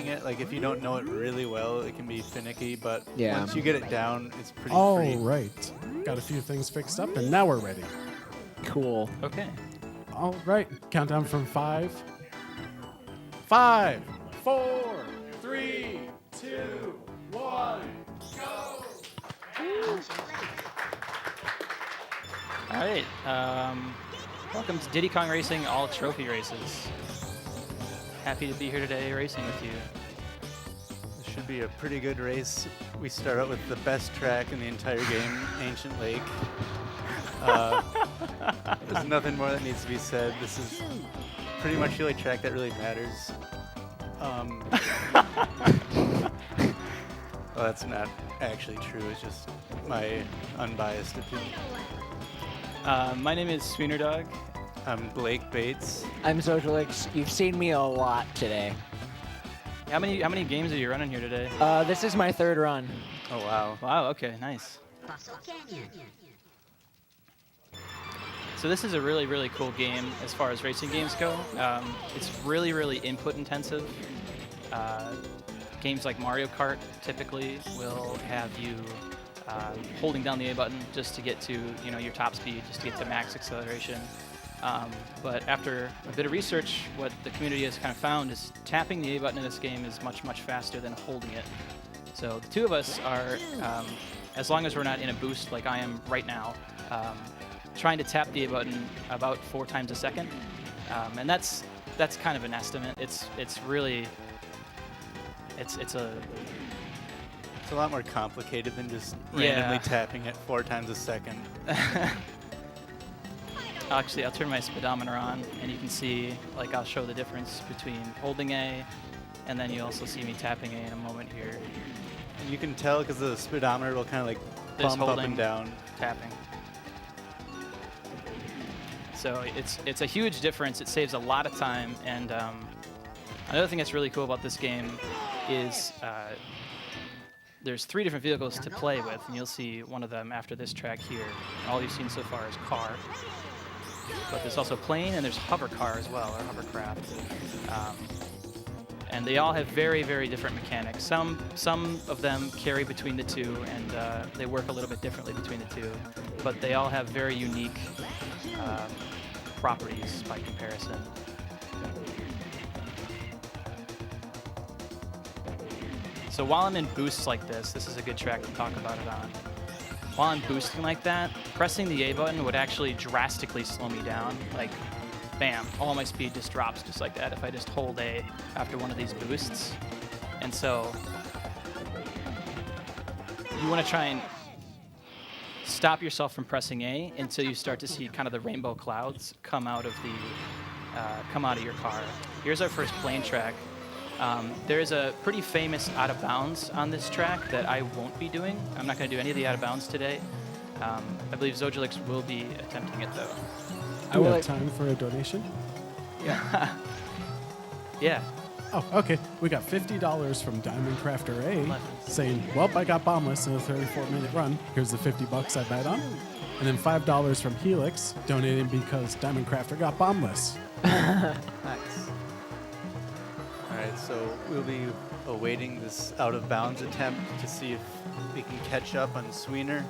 it. Like if you don't know it really well, it can be finicky, but Yeah. once you get it down, it's pretty All free. right. Got a few things fixed up, and now we're ready. Cool. Okay. All right. Countdown from 5. 5, 4, 3, 2, 1, go! All right. Welcome to Diddy Kong Racing All Trophy Races. Happy to be here today racing with you. This should be a pretty good race. We start out with the best track in the entire game, Ancient Lake. There's nothing more that needs to be said. This is pretty much the only track that really matters. Well, that's not actually true. It's just my unbiased opinion. My name is Sweenerdog. I'm Blake Bates. I'm Zojalyx. You've seen me a lot today. How many games are you running here today? This is my 3rd run. Oh, wow. Wow. Okay. Nice. So this is a really, really cool game as far as racing games go. It's really, really input intensive. Games like Mario Kart typically will have you holding down the A button just to get to your top speed, just to get to max acceleration. But after a bit of research, what the community has kind of found is tapping the A button in this game is much, much faster than holding it. So the two of us are, as long as we're not in a boost like I am right now, trying to tap the A button about 4 times a second, and that's kind of an estimate. It's really it's a It's a lot more complicated than just randomly tapping it 4 times a second. Actually, I'll turn my speedometer on, and you can see, like, I'll show the difference between holding A, and then you also see me tapping A in a moment here. And you can tell because the speedometer will kind of like This bump up holding, and down. tapping. So it's a huge difference. It saves a lot of time, and another thing that's really cool about this game is there's 3 different vehicles to play with, and you'll see one of them after this track here. All you've seen so far is car, but there's also plane and there's hover car as well, or hovercraft. And they all have very, very different mechanics. Some of them carry between the two, and they work a little bit differently between the two, but they all have very unique properties by comparison. So while I'm in boosts like this is a good track to talk about it on. While I'm boosting like that, pressing the A button would actually drastically slow me down. Like, bam, all my speed just drops just like that if I just hold A after one of these boosts. And so you want to try and stop yourself from pressing A until you start to see kind of the rainbow clouds come out of your car. Here's our first plane track. There is a pretty famous out of bounds on this track that I won't be doing. I'm not going to do any of the out of bounds today. I believe Zojalyx will be attempting it though. Do we have time for a donation? Yeah. Yeah. Oh, okay. We got $50 from Diamond Crafter A saying, well, I got bombless in a 34-minute run. Here's the $50 I bet on. And then $5 from Helix, donating because Diamond Crafter got bombless. Nice. All right, so we'll be awaiting this out-of-bounds attempt to see if we can catch up on Sweener.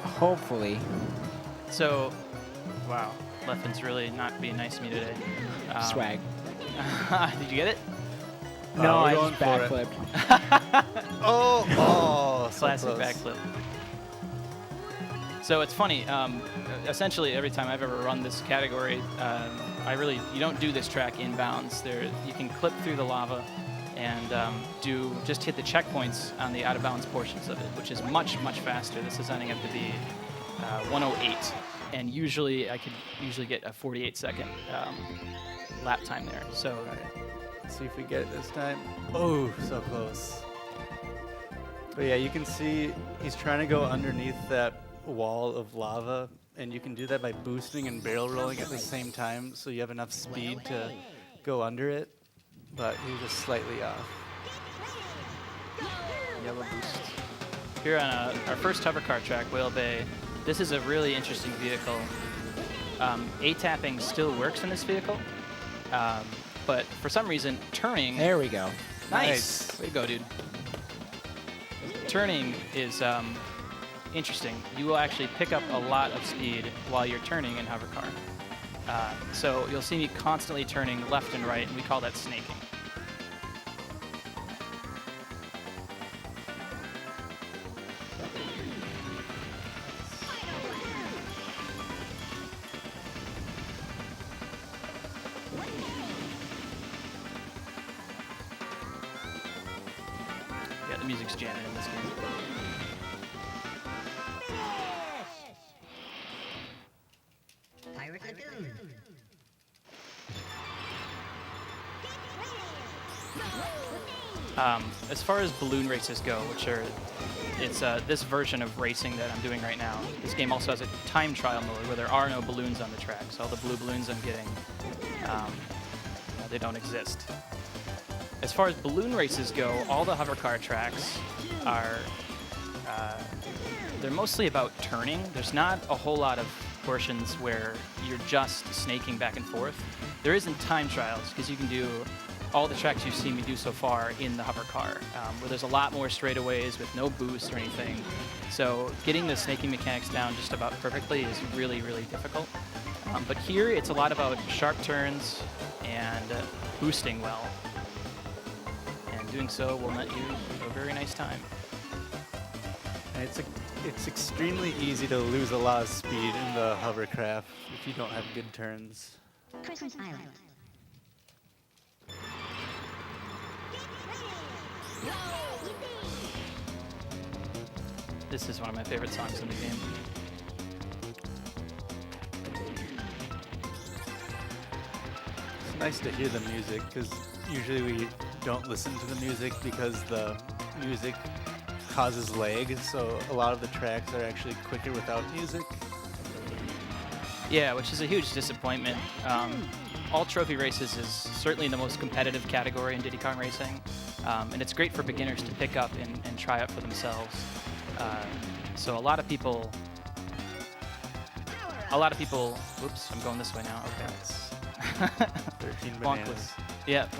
Hopefully. So, wow, Leffen's really not being nice to me today. Swag. Did you get it? No, we're I going just for it. backflipped. Oh, so Classic close. backflip. So it's funny. Essentially, every time I've ever run this category, you don't do this track inbounds. You can clip through the lava and just hit the checkpoints on the out of bounds portions of it, which is much, much faster. This is ending up to be 108, and I could usually get a 48-second lap time there. So. All right. Let's see if we get it this time. Oh, so close. But yeah, you can see he's trying to go underneath that wall of lava, and you can do that by boosting and barrel rolling at the same time, so you have enough speed to go under it, but he's just slightly off. Yellow boost. Here on our first hover car track, Whale Bay, this is a really interesting vehicle. A-tapping still works in this vehicle, but for some reason, turning There we go. Nice. Way to go, dude. Turning is interesting. You will actually pick up a lot of speed while you're turning in hover car. So you'll see me constantly turning left and right, and we call that snaking. Yeah, the music's jamming in this game. Pirate Lagoon. As far as balloon races go, it's this version of racing that I'm doing right now. This game also has a time trial mode where there are no balloons on the track. So all the blue balloons I'm getting, they don't exist. As far as balloon races go, all the hover car tracks are, they're mostly about turning. There's not a whole lot of portions where you're just snaking back and forth. There is in time trials, because you can do all the tracks you've seen me do so far in the hover car, where there's a lot more straightaways with no boost or anything. So getting the snaking mechanics down just about perfectly is really, really difficult. But here, it's a lot about sharp turns and boosting well. And doing so will net you a very nice time. And it's extremely easy to lose a lot of speed in the hovercraft if you don't have good turns. Christmas Island. This is one of my favorite songs in the game. It's nice to hear the music, because usually we don't listen to the music because the music causes lag, so a lot of the tracks are actually quicker without music. Yeah, which is a huge disappointment. All trophy races is certainly the most competitive category in Diddy Kong Racing, and it's great for beginners to pick up and try out for themselves. So a lot of people, whoops, I'm going this way now, okay. 13 Bonkless. bananas. Yep.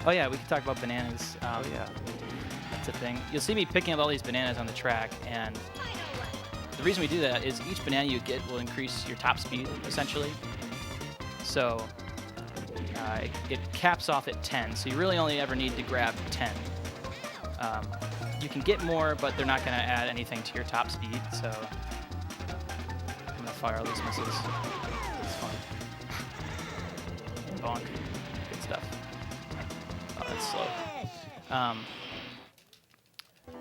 Oh yeah, we can talk about bananas. Oh yeah. That's a thing. You'll see me picking up all these bananas on the track, and the reason we do that is each banana you get will increase your top speed, essentially. So it caps off at 10, so you really only ever need to grab 10. You can get more, but they're not going to add anything to your top speed, so I'm going to fire all these missiles. It's fun. Bonk. Good stuff. Oh, that's slow.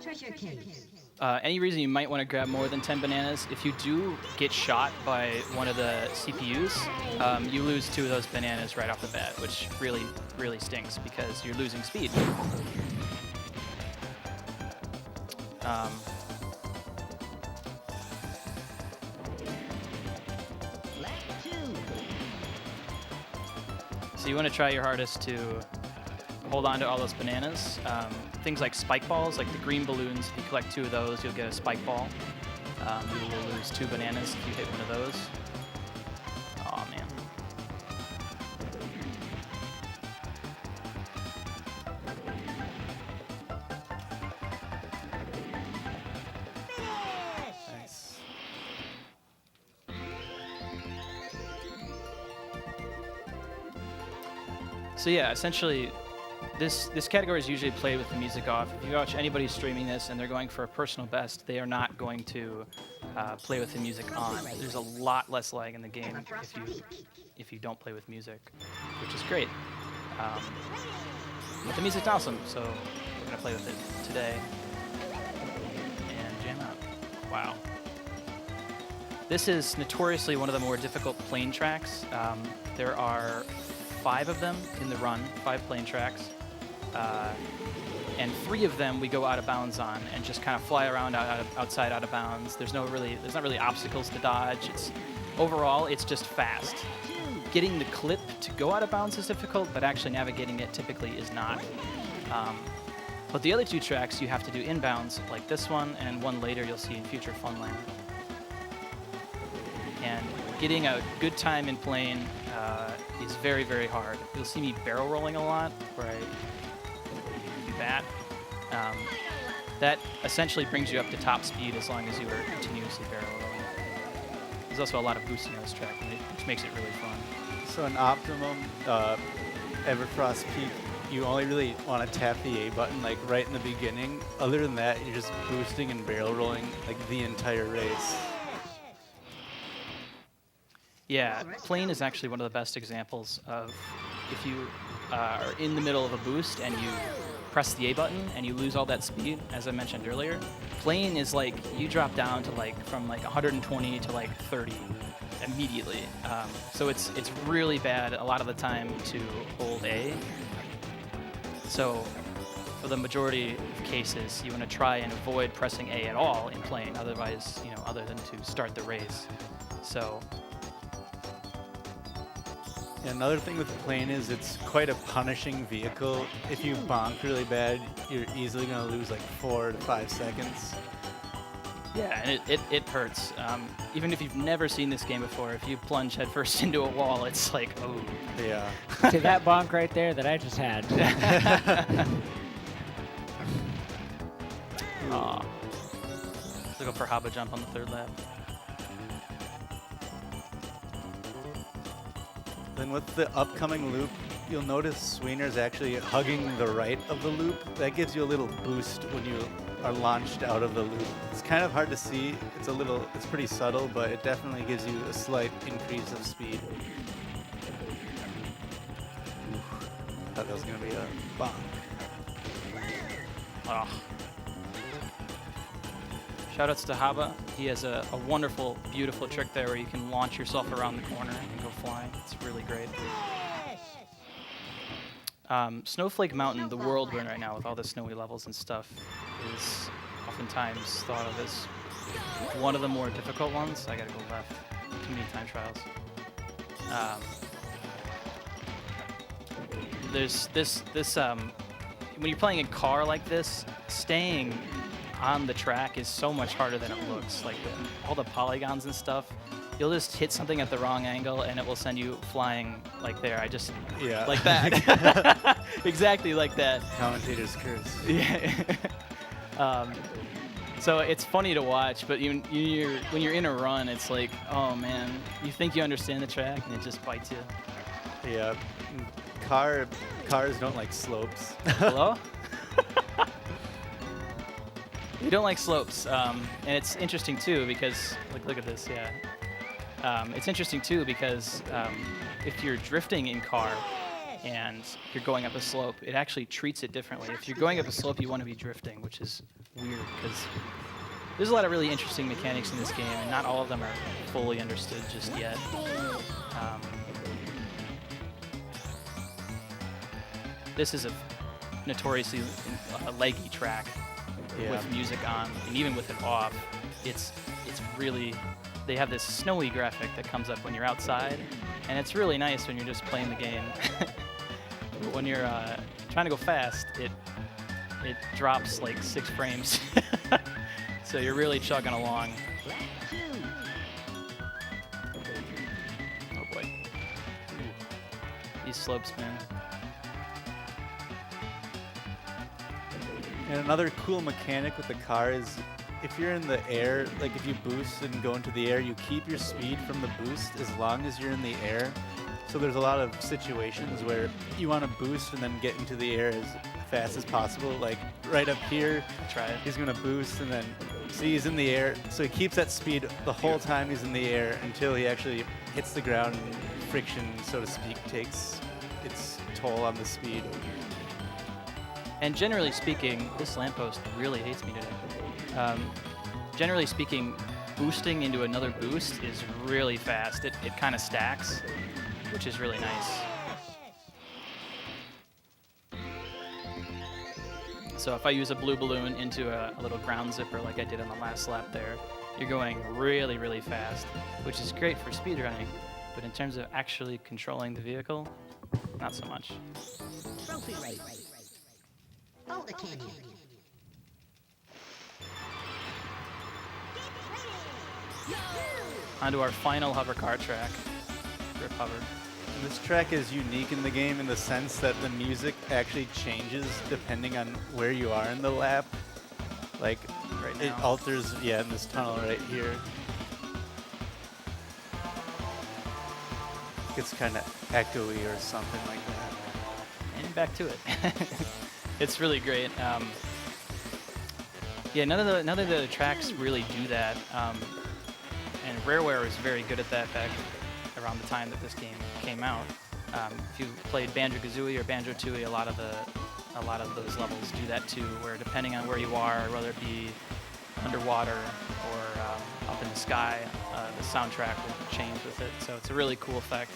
Treasure case. Any reason you might want to grab more than 10 bananas, if you do get shot by one of the CPUs, you lose 2 of those bananas right off the bat, which really, really stinks because you're losing speed. So you want to try your hardest to hold on to all those bananas. Things like spike balls, like the green balloons, if you collect 2 of those, you'll get a spike ball. You will lose 2 bananas if you hit one of those. Aw, man. Nice. So yeah, essentially, this category is usually played with the music off. If you watch anybody streaming this and they're going for a personal best, they are not going to play with the music on. There's a lot less lag in the game if you don't play with music, which is great. But the music's awesome, so we're gonna play with it today and jam out. Wow. This is notoriously one of the more difficult plane tracks. There are 5 of them in the run, 5 plane tracks. And 3 of them we go out of bounds on and just kind of fly around outside out of bounds. There's not really obstacles to dodge. Overall, it's just fast. Getting the clip to go out of bounds is difficult, but actually navigating it typically is not. But the other 2 tracks you have to do inbounds, like this one and one later you'll see in Future Funland. And getting a good time in plane is very, very hard. You'll see me barrel rolling a lot, where that. That essentially brings you up to top speed as long as you are continuously barrel rolling. There's also a lot of boosting on this track, which makes it really fun. So in optimum Everfrost Peak, you only really want to tap the A button like right in the beginning. Other than that, you're just boosting and barrel rolling like the entire race. Yeah, plane is actually one of the best examples of if you are in the middle of a boost and you press the A button and you lose all that speed, as I mentioned earlier. Plane is like you drop down to like from like 120 to like 30 immediately. So it's really bad a lot of the time to hold A. So for the majority of cases, you want to try and avoid pressing A at all in plane, otherwise, you know, other than to start the race. So. Another thing with the plane is it's quite a punishing vehicle. If you bonk really bad, you're easily going to lose like 4 to 5 seconds. Yeah, and it hurts. Even if you've never seen this game before, if you plunge headfirst into a wall, it's like, oh. Yeah. See that bonk right there that I just had? Aw. Let's go for Haba jump on the 3rd lap. Then with the upcoming loop, you'll notice Sweener's actually hugging the right of the loop. That gives you a little boost when you are launched out of the loop. It's kind of hard to see. It's pretty subtle, but it definitely gives you a slight increase of speed. Thought that was going to be a bonk. Oh. Shoutouts to Haba. He has a wonderful, beautiful trick there where you can launch yourself around the corner and go flying. It's really great. Snowflake Mountain, the world we're in right now with all the snowy levels and stuff, is oftentimes thought of as one of the more difficult ones. I gotta go left. Too many time trials. There's this when you're playing a car like this, staying on the track is so much harder than it looks. Like all the polygons and stuff, you'll just hit something at the wrong angle and it will send you flying like there. Yeah. Like that. Exactly like that. Commentator's curse. Yeah. So it's funny to watch, but when you're in a run, it's like, oh man, you think you understand the track and it just bites you. Yeah. Cars don't like slopes. Hello? You don't like slopes, and it's interesting too because look at this, yeah. It's interesting too because if you're drifting in car and you're going up a slope, it actually treats it differently. If you're going up a slope, you want to be drifting, which is weird because there's a lot of really interesting mechanics in this game, and not all of them are fully understood just yet. This is a notoriously leggy track. Yeah. With music on, and even with it off, it's really, they have this snowy graphic that comes up when you're outside, and it's really nice when you're just playing the game. But when you're trying to go fast, it drops like 6 frames. So you're really chugging along. Oh boy. These slopes, man. And another cool mechanic with the car is if you're in the air, like if you boost and go into the air, you keep your speed from the boost as long as you're in the air. So there's a lot of situations where you want to boost and then get into the air as fast as possible. Like right up here, Try it. he's going to boost and then see he's in the air. So he keeps that speed the whole time he's in the air until he actually hits the ground and friction, so to speak, takes its toll on the speed. And generally speaking, this lamppost really hates me today. Generally speaking, boosting into another boost is really fast. It kind of stacks, which is really nice. So if I use a blue balloon into a little ground zipper like I did on the last lap there, you're going really, really fast, which is great for speedrunning. But in terms of actually controlling the vehicle, not so much. Trophy race. Boulder Canyon. Onto our final hover car track. Grip hover. This track is unique in the game in the sense that the music actually changes depending on where you are in the lap. Like, Right it now. alters, yeah, in this tunnel right here. It's kind of echoey or something like that. And back to it. It's really great. Yeah, none of the tracks really do that. And Rareware was very good at that back around the time that this game came out. If you played Banjo-Kazooie or Banjo-Tooie, a lot of those levels do that too, where depending on where you are, whether it be underwater or up in the sky, the soundtrack will change with it. So it's a really cool effect.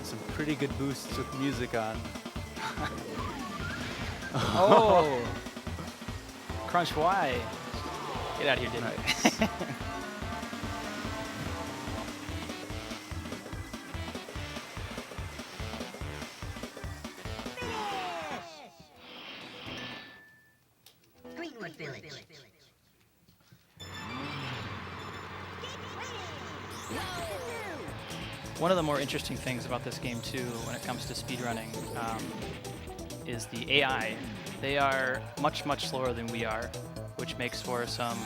Some pretty good boosts with music on. Oh! Crunch Y. Get out of here, Diddy. Nice. Greenwood Village. One of the more interesting things about this game, too, when it comes to speedrunning, is the AI. They are much, much slower than we are, which makes for some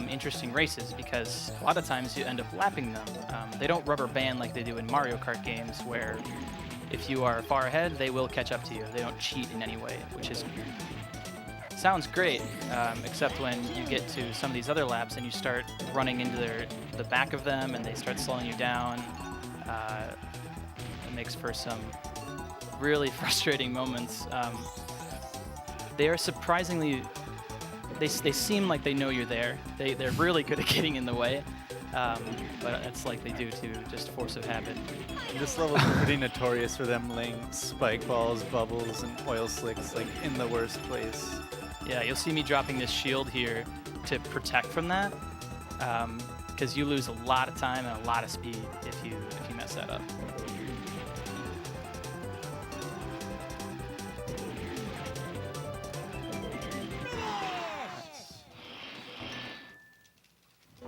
interesting races because a lot of times you end up lapping them. They don't rubber band like they do in Mario Kart games where if you are far ahead, they will catch up to you. They don't cheat in any way, which is sounds great, except when you get to some of these other laps and you start running into the back of them and they start slowing you down. It makes for some really frustrating moments. They are surprisingly, they seem like they know you're there. They're really good at getting in the way, but it's like they do to just force of habit. This level is pretty notorious for them laying spike balls, bubbles, and oil slicks like in the worst place. Yeah, you'll see me dropping this shield here to protect from that, because you lose a lot of time and a lot of speed if you mess that up.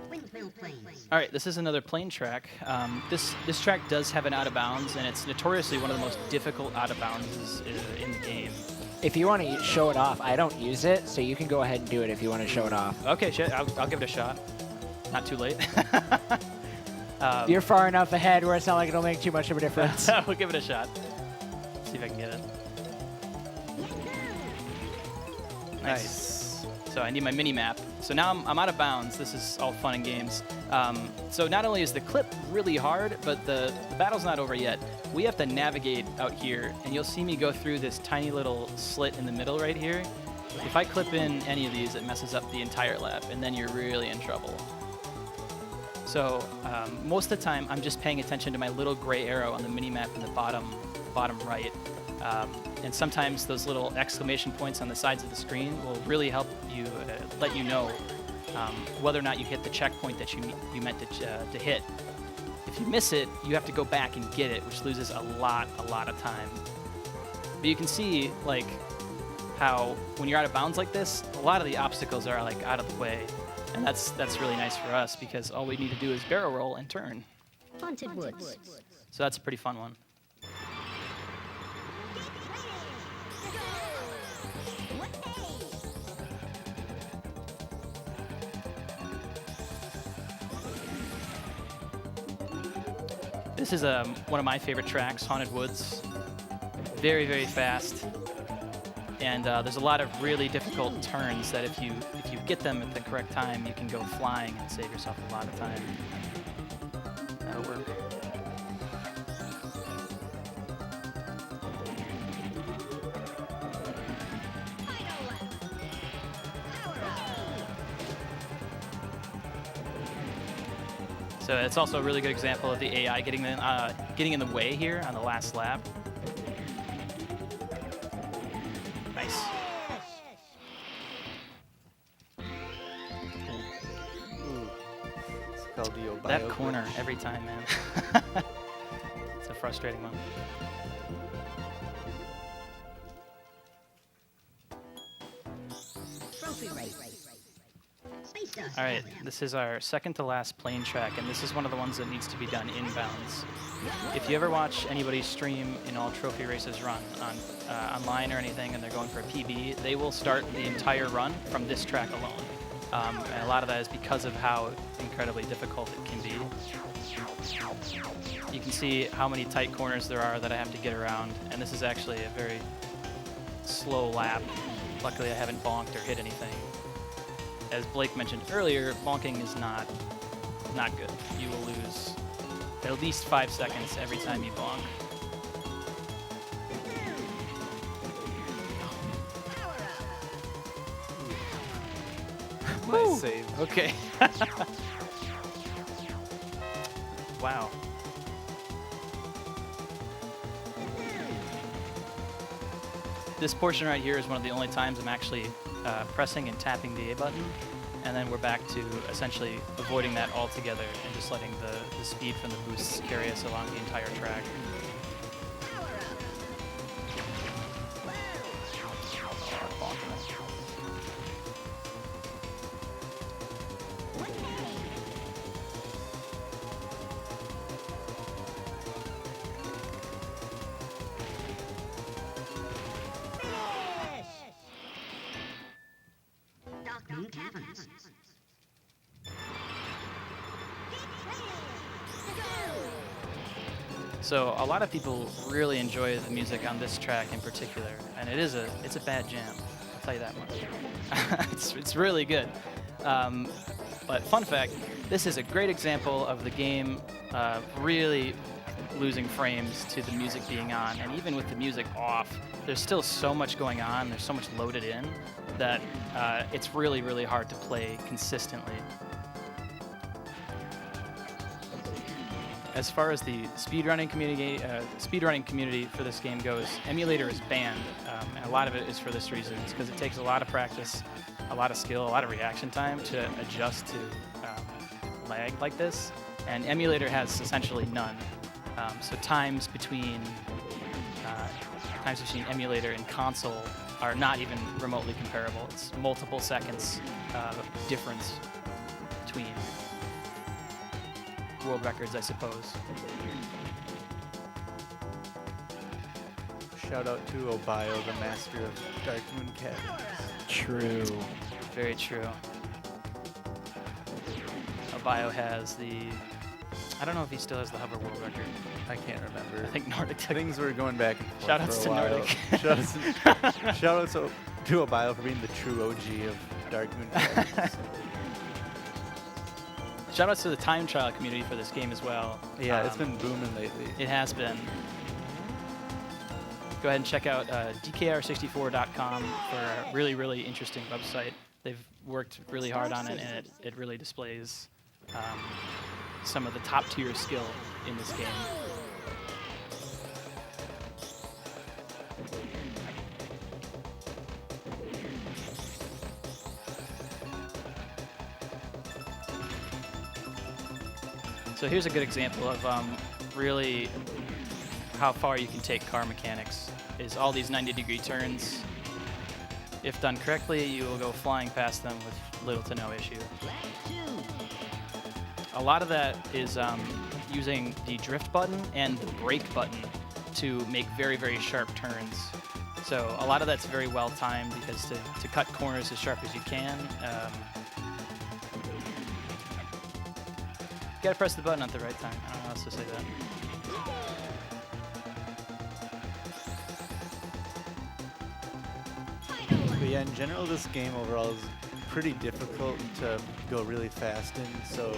Windmill Plains. All right, this is another plane track. This track does have an out of bounds, and it's notoriously one of the most difficult out of bounds in the game. If you want to show it off, I don't use it, so you can go ahead and do it if you want to show it off. Okay, shit, I'll give it a shot. Not too late. You're far enough ahead where it's not like it'll make too much of a difference. We'll give it a shot. See if I can get it. Nice. So I need my mini map. So now I'm out of bounds. This is all fun and games. So not only is the clip really hard, but the battle's not over yet. We have to navigate out here, and you'll see me go through this tiny little slit in the middle right here. If I clip in any of these, it messes up the entire lap, and then you're really in trouble. So most of the time, I'm just paying attention to my little gray arrow on the mini map in the bottom right. And sometimes those little exclamation points on the sides of the screen will really help you let you know whether or not you hit the checkpoint that you meant to hit. If you miss it, you have to go back and get it, which loses a lot of time. But you can see like how when you're out of bounds like this, a lot of the obstacles are like out of the way, and that's really nice for us because all we need to do is barrel roll and turn. Haunted Woods. So that's a pretty fun one. This is one of my favorite tracks, Haunted Woods. Very, very fast. And there's a lot of really difficult turns that if you get them at the correct time, you can go flying and save yourself a lot of time. That'll work. So it's also a really good example of the AI getting in the way here on the last lap. Nice. Ooh. It's called the That Obio corner glitch. every time, man. It's a frustrating one. All right, this is our second to last plane track, and this is one of the ones that needs to be done inbounds. If you ever watch anybody stream all trophy races run on online or anything, and they're going for a PB, they will start the entire run from this track alone. And a lot of that is because of how incredibly difficult it can be. You can see how many tight corners there are that I have to get around, and this is actually a very slow lap. Luckily, I haven't bonked or hit anything. As Blake mentioned earlier, bonking is not good. You will lose at least 5 seconds every time you bonk. Nice save. Okay. Wow. This portion right here is one of the only times I'm actually pressing and tapping the A button, and then we're back to essentially avoiding that altogether and just letting the speed from the boosts carry us along the entire track. Dark Moon Caverns. So a lot of people really enjoy the music on this track in particular, and it's a bad jam. I'll tell you that much. It's really good. But fun fact, this is a great example of the game really losing frames to the music being on, and even with the music off, there's still so much going on, there's so much loaded in, that it's really, really hard to play consistently. As far as the speedrunning community for this game goes, emulator is banned, and a lot of it is for this reason. It's because it takes a lot of practice, a lot of skill, a lot of reaction time to adjust to lag like this, and emulator has essentially none. So times between emulator and console are not even remotely comparable. It's multiple seconds difference between world records, I suppose. Shout out to Obio, the master of Dark Moon Caverns. True. Very true. Obio has I don't know if he still has the hover world record. I can't remember. I think Nordic took Things were going back and forth Shoutouts for to a while. Nordic. Shoutouts to Obio for being the true OG of Dark Moon Caverns. Shoutouts to the time trial community for this game as well. Yeah, it's been booming lately. It has been. Go ahead and check out dkr64.com for a really, really interesting website. They've worked really hard on it, and it really displays some of the top tier skill in this game. So here's a good example of really how far you can take car mechanics, is all these 90-degree turns. If done correctly, you will go flying past them with little to no issue. A lot of that is using the drift button and the brake button to make very, very sharp turns. So a lot of that's very well timed, because to cut corners as sharp as you can, you gotta press the button at the right time. I don't know how else to say that. But yeah, in general, this game overall is pretty difficult to go really fast in, so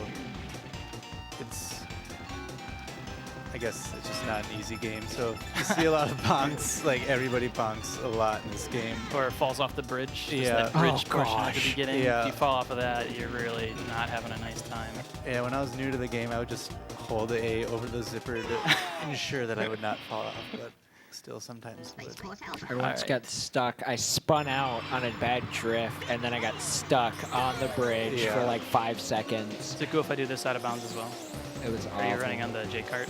I guess it's just not an easy game. So you see a lot of bonks, like everybody bonks a lot in this game. Or falls off the bridge. Just Yeah. that bridge Oh, portion at the gosh. beginning. Yeah. If you fall off of that, you're really not having a nice time. Yeah, when I was new to the game, I would just hold the A over the zipper to ensure that I would not fall off, but still sometimes would. Spaceport Alpha. I once Alright. got stuck. I spun out on a bad drift, and then I got stuck on the bridge for Yeah. like 5 seconds. Is it cool if I do this out of bounds as well? It was awful. Are you running on the J kart?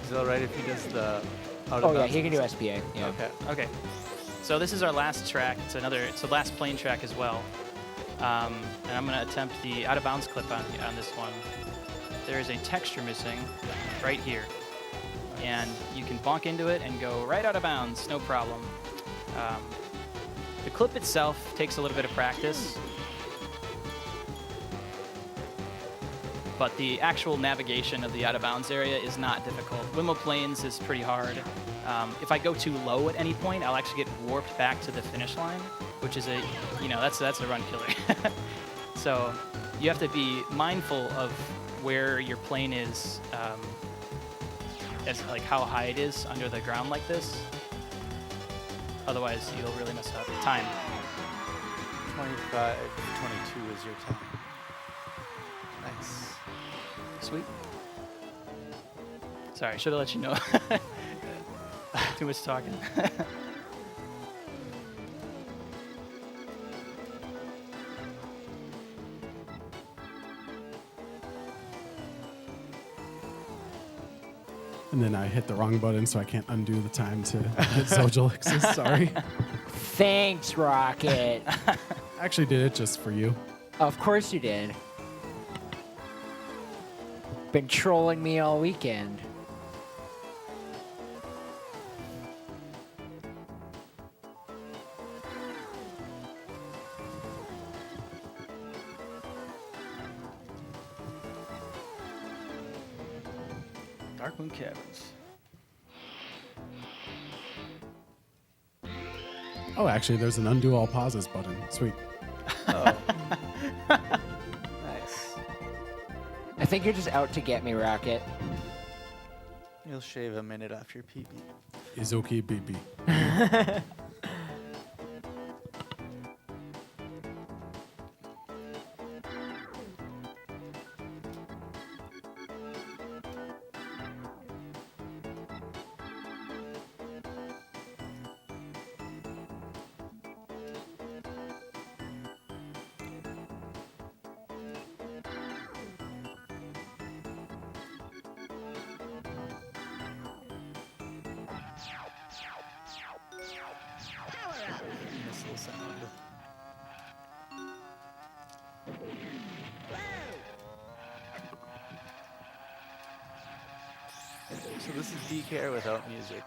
Is it alright if he does the out of Oh yeah, bounds? he can do SPA. Yeah. Okay. Okay. So this is our last track. It's the last plane track as well. And I'm going to attempt the out of bounds clip on this one. There is a texture missing right here. And you can bonk into it and go right out of bounds, no problem. The clip itself takes a little bit of practice, but the actual navigation of the out of bounds area is not difficult. Windmill Plains is pretty hard. If I go too low at any point, I'll actually get warped back to the finish line, which is that's a run killer. So you have to be mindful of where your plane is, as like how high it is under the ground like this. Otherwise, you'll really mess up. Time. 25, 22 is your time. Nice. Sweet. Sorry, I should have let you know. Too much talking. And then I hit the wrong button, so I can't undo the time to hit Zojalyx. Sorry. Thanks, Rocket. I actually did it just for you. Of course you did. Been trolling me all weekend. Darkmoon Caverns. Oh, actually, there's an undo all pauses button. Sweet. Oh. Nice. I think you're just out to get me, Rocket. You'll shave a minute off your PB. Is okay, baby. Missile sound. So this is DK without music.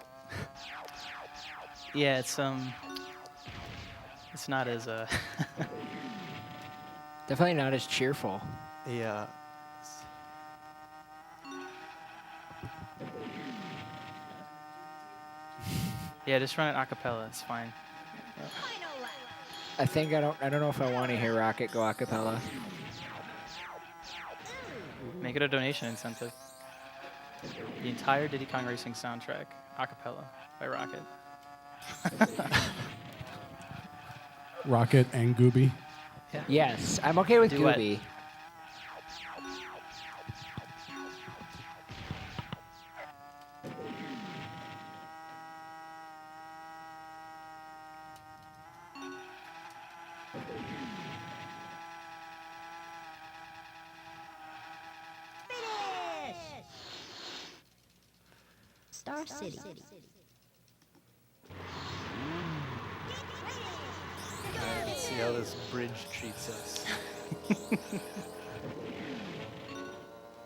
Yeah, it's not as Definitely not as cheerful. Yeah. yeah, just run it a cappella. It's fine. I think I don't know if I want to hear Rocket go a cappella. Make it a donation incentive. The entire Diddy Kong Racing soundtrack, a cappella by Rocket. Rocket and Gooby. Yes, I'm okay with Duet. Gooby. Star City. Alright, let's see how this bridge treats us.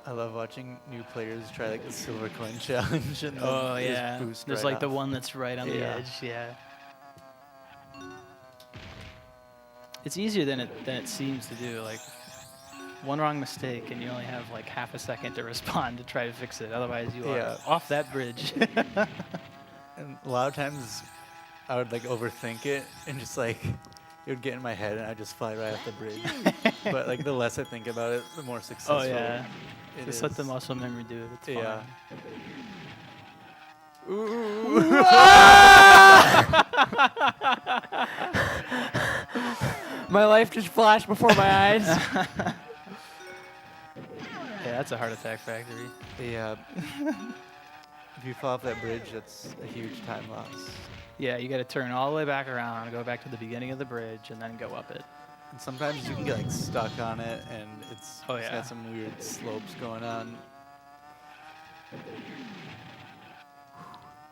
I love watching new players try like the silver coin challenge and then Oh just yeah, boost there's right like the off. one that's right on the Yeah. edge. Yeah. It's easier than it seems to do. Like one wrong mistake and you only have like half a second to respond to try to fix it. Otherwise, you are Yeah. off that bridge. And a lot of times I would like overthink it and just like it would get in my head and I'd just fly right off the bridge. But like the less I think about it, the more successful. Oh yeah. it Just let is. the muscle memory do it. It's Yeah. fine. Ooh. My life just flashed before my eyes. Yeah, that's a heart attack factory. Yeah. If you fall off that bridge, that's a huge time loss. Yeah, you got to turn all the way back around, go back to the beginning of the bridge, and then go up it. And sometimes you can get like stuck on it, and it's Oh, it's yeah. got some weird slopes going on.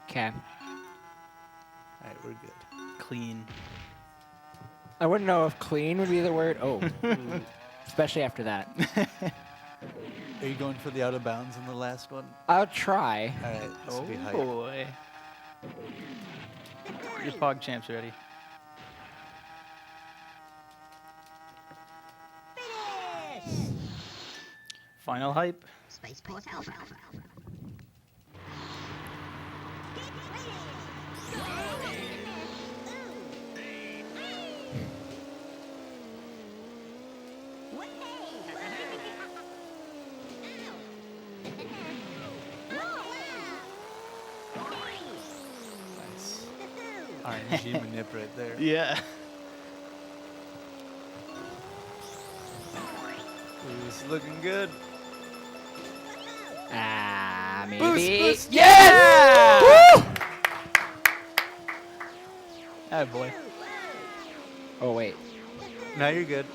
Okay. All right, we're good. Clean. I wouldn't know if clean would be the word. Oh, especially after that. Are you going for the out of bounds in the last one? I'll try. All right, this will be hype. Boy. Your Pog Champ's ready. Final hype. Spaceport Alpha. Nice. RNG manip right there. Yeah. Ooh, this is looking good. Ah, maybe. Boost. Yes! Woo! Oh boy. Oh, wait. Now you're good.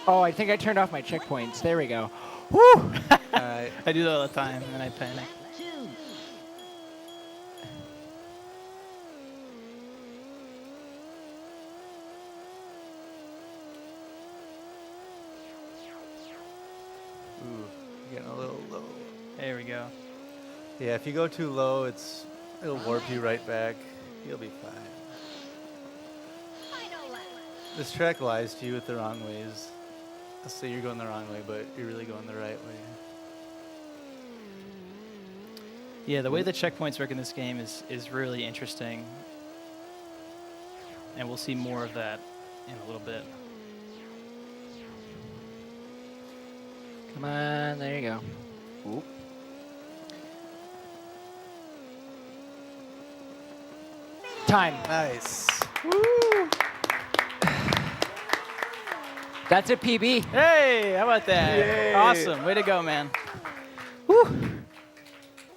Oh, I think I turned off my checkpoints. There we go. Woo! All right. I do that all the time, and I panic. Ooh, getting a little low. There we go. Yeah, if you go too low, it'll warp you right back. You'll be fine. This track lies to you with the wrong ways. Let's say you're going the wrong way, but you're really going the right way. Yeah, the way the checkpoints work in this game is really interesting. And we'll see more of that in a little bit. Come on, there you go. Oop. Time. Nice. That's a PB. Hey, how about that? Yay. Awesome. Way to go, man.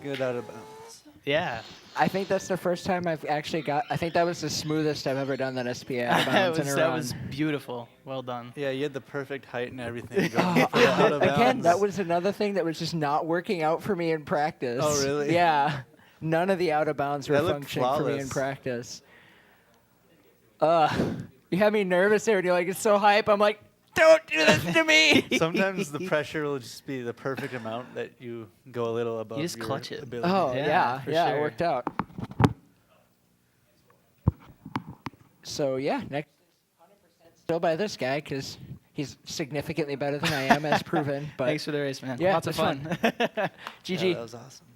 Good out of bounds. Yeah. I think that's the first time I've actually got. I think that was the smoothest I've ever done that SPA out of bounds in a that run. was beautiful. Well done. Yeah, you had the perfect height and everything. Going for the out of Again, bounds. that was another thing that was just not working out for me in practice. Oh, really? Yeah. None of the out of bounds were That looked functioning for me in flawless. practice. You had me nervous there, and you're like, it's so hype. I'm like, don't do this to me. Sometimes the pressure will just be the perfect amount that you go a little above just your clutch it. ability. Oh, Yeah, yeah, for it sure. worked out. So, yeah, next 100% still by this guy because he's significantly better than I am, as proven. But Thanks for the race, man. Yeah, Lots of it was fun. Yeah, GG. that was awesome.